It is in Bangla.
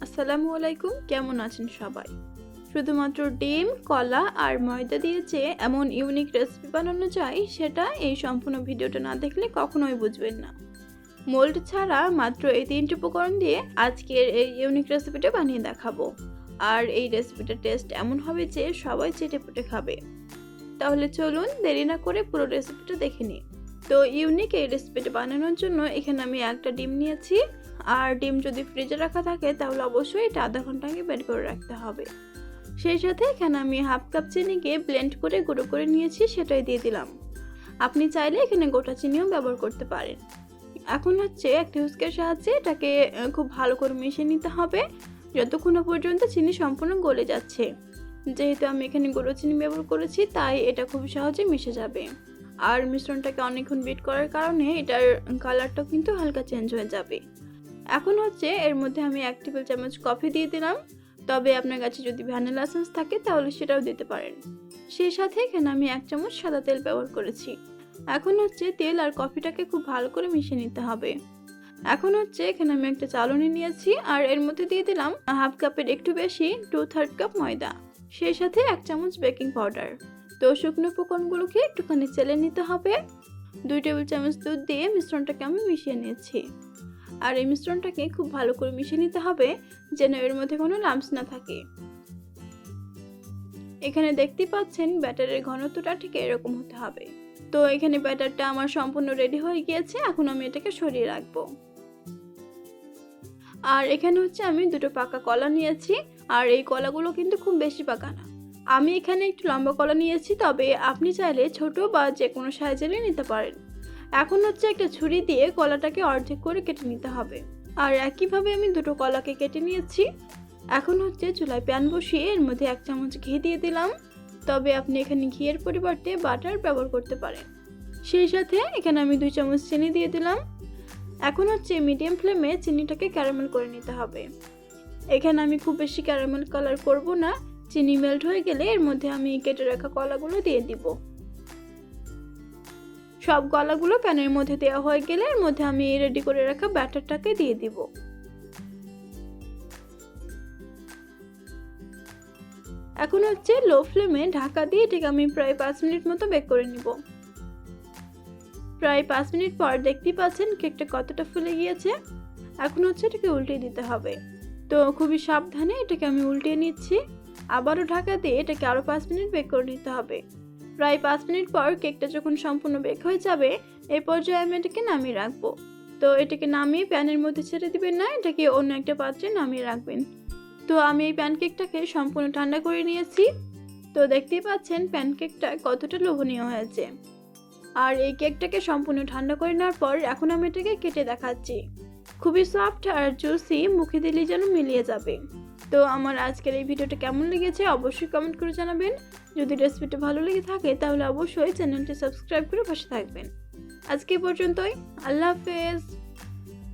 আসসালামু আলাইকুম, কেমন আছেন সবাই? শুধুমাত্র ডিম, কলা আর ময়দা দিয়ে যে এমন ইউনিক রেসিপি বানানো যায় সেটা এই সম্পূর্ণ ভিডিওটা না দেখলে কখনোই বুঝবেন না। মোল্ড ছাড়া মাত্র এই 3টি উপকরণ দিয়ে আজকের এই ইউনিক রেসিপিটা বানিয়ে দেখাবো। আর এই রেসিপিটার টেস্ট এমন হবে যে সবাই চেটেপুটে খাবে। তাহলে চলুন দেরি না করে পুরো রেসিপিটা দেখে নিই। তো ইউনিক এই রেসিপিটা বানানোর জন্য এখানে আমি একটা ডিম নিয়েছি। আর ডিম যদি ফ্রিজে রাখা থাকে তাহলে অবশ্যই এটা আধা ঘন্টা আগে বের করে রাখতে হবে। সেই সাথে এখানে আমি হাফ কাপ চিনিকে ব্লেন্ড করে গুঁড়ো করে নিয়েছি, সেটাই দিয়ে দিলাম। আপনি চাইলে এখানে গোটা চিনিও ব্যবহার করতে পারেন। এখন একটা হুইস্কের সাহায্যে এটাকে খুব ভালো করে মিশিয়ে নিতে হবে যতক্ষণ না পর্যন্ত চিনি সম্পূর্ণ গলে যাচ্ছে। যেহেতু আমি এখানে গুঁড়ো চিনি ব্যবহার করেছি তাই এটা খুব সহজে মিশে যাবে। আর মিশ্রণটাকে অনেকক্ষণ বিট করার কারণে এটার কালারটাও কিন্তু হালকা চেঞ্জ হয়ে যাবে। এখন এর মধ্যে আমি 1 টেবিল চামচ কফি দিয়ে দিলাম। তবে আপনার কাছে যদি ভ্যানিলা এসেন্স থাকে তাহলে সেটাও দিতে পারেন। সেই সাথে এখানে আমি 1 চামচ সাদা তেল ব্যবহার করেছি। এখন তেল আর কফিটাকে খুব ভালো করে মিশিয়ে নিতে হবে। এখন এখানে আমি একটা চালনি নিয়েছি আর এর মধ্যে দিয়ে দিলাম হাফ কাপের একটু বেশি 2/3 কাপ ময়দা। সেই সাথে 1 চামচ বেকিং পাউডার। তো শুকনো উপকরণগুলোকে একটুখানি চেলে নিতে হবে। 2 টেবিল চামচ দুধ দিয়ে মিশ্রণটাকে আমি মিশিয়ে নিয়েছি। আর এই মিশ্রণটাকে খুব ভালো করে মিশিয়ে নিতে হবে যেন এর মধ্যে কোনো লাম্পস না থাকে। এখানে দেখতেই পাচ্ছেন ব্যাটারের ঘনত্বটা ঠিক এরকম হতে হবে। তো এখানে ব্যাটারটা আমার সম্পূর্ণ রেডি হয়ে গিয়েছে, এখন আমি এটাকে সরিয়ে রাখবো। আর এখানে আমি 2টো পাকা কলা নিয়েছি। আর এই কলাগুলো কিন্তু খুব বেশি পাকা না। আমি এখানে একটু লম্বা কলা নিয়েছি, তবে আপনি চাইলে ছোট বা যে কোনো সাইজেরই নিতে পারেন। এখন একটা ছুরি দিয়ে কলাটাকে অর্ধেক করে কেটে নিতে হবে। আর একইভাবে আমি 2টো কলাকে কেটে নিয়েছি। এখন চুলায় প্যান বসিয়ে এর মধ্যে 1 চামচ ঘি দিয়ে দিলাম। তবে আপনি এখানে ঘিয়ের পরিবর্তে বাটার ব্যবহার করতে পারেন। সেই সাথে এখানে আমি 2 চামচ চিনি দিয়ে দিলাম। এখন মিডিয়াম ফ্লেমে চিনিটাকে ক্যারামেল করে নিতে হবে। এখানে আমি খুব বেশি ক্যারামেল কালার করব না। চিনি মেল্ট হয়ে গেলে এর মধ্যে আমি কেটে রাখা কলাগুলো দিয়ে দিব। সব কলাগুলো প্যানের মধ্যে দেওয়া হয়ে গেলে এর মধ্যে আমি রেডি করে রাখা ব্যাটারটাকে দিয়ে দিব। এখন লো ফ্লেমে ঢাকা দিয়ে এটাকে আমি প্রায় 5 মিনিট মতো বেক করে নিব। প্রায় 5 মিনিট পর দেখতেই পাচ্ছেন কেকটা কতটা ফুলে গিয়েছে। এখন এটাকে উল্টিয়ে দিতে হবে। তো খুবই সাবধানে এটাকে আমি উল্টিয়ে নিচ্ছি। আবারও ঢাকা দিয়ে এটাকে আরো 5 মিনিট বেক করে নিতে হবে। প্রায় 5 মিনিট পর কেকটা যখন সম্পূর্ণ বেক হয়ে যাবে এই পর্যায়ে আমি এটাকে নামিয়ে রাখবো। তো এটাকে নামিয়ে প্যানের মধ্যে ছেড়ে দিবেন না, এটাকে অন্য একটা পাত্রে নামিয়ে রাখবেন। তো আমি এই প্যানকেকটাকে সম্পূর্ণ ঠান্ডা করে নিয়েছি। তো দেখতেই পাচ্ছেন প্যানকেকটা কতটা লোভনীয় হয়েছে। আর এই কেকটাকে সম্পূর্ণ ঠান্ডা করে নেওয়ার পর এখন আমি এটাকে কেটে দেখাচ্ছি। খুবই সফট আর জুসি, মুখে দিলেই যেন মিলিয়ে যাবে। তো আমার আজকের এই ভিডিওটা কেমন লেগেছে অবশ্যই কমেন্ট করে জানাবেন। যদি রেসিপিটা ভালো লেগে থাকে তাহলে অবশ্যই চ্যানেলটি সাবস্ক্রাইব করে পাশে থাকবেন। আজকে পর্যন্তই, আল্লাহ হাফেজ।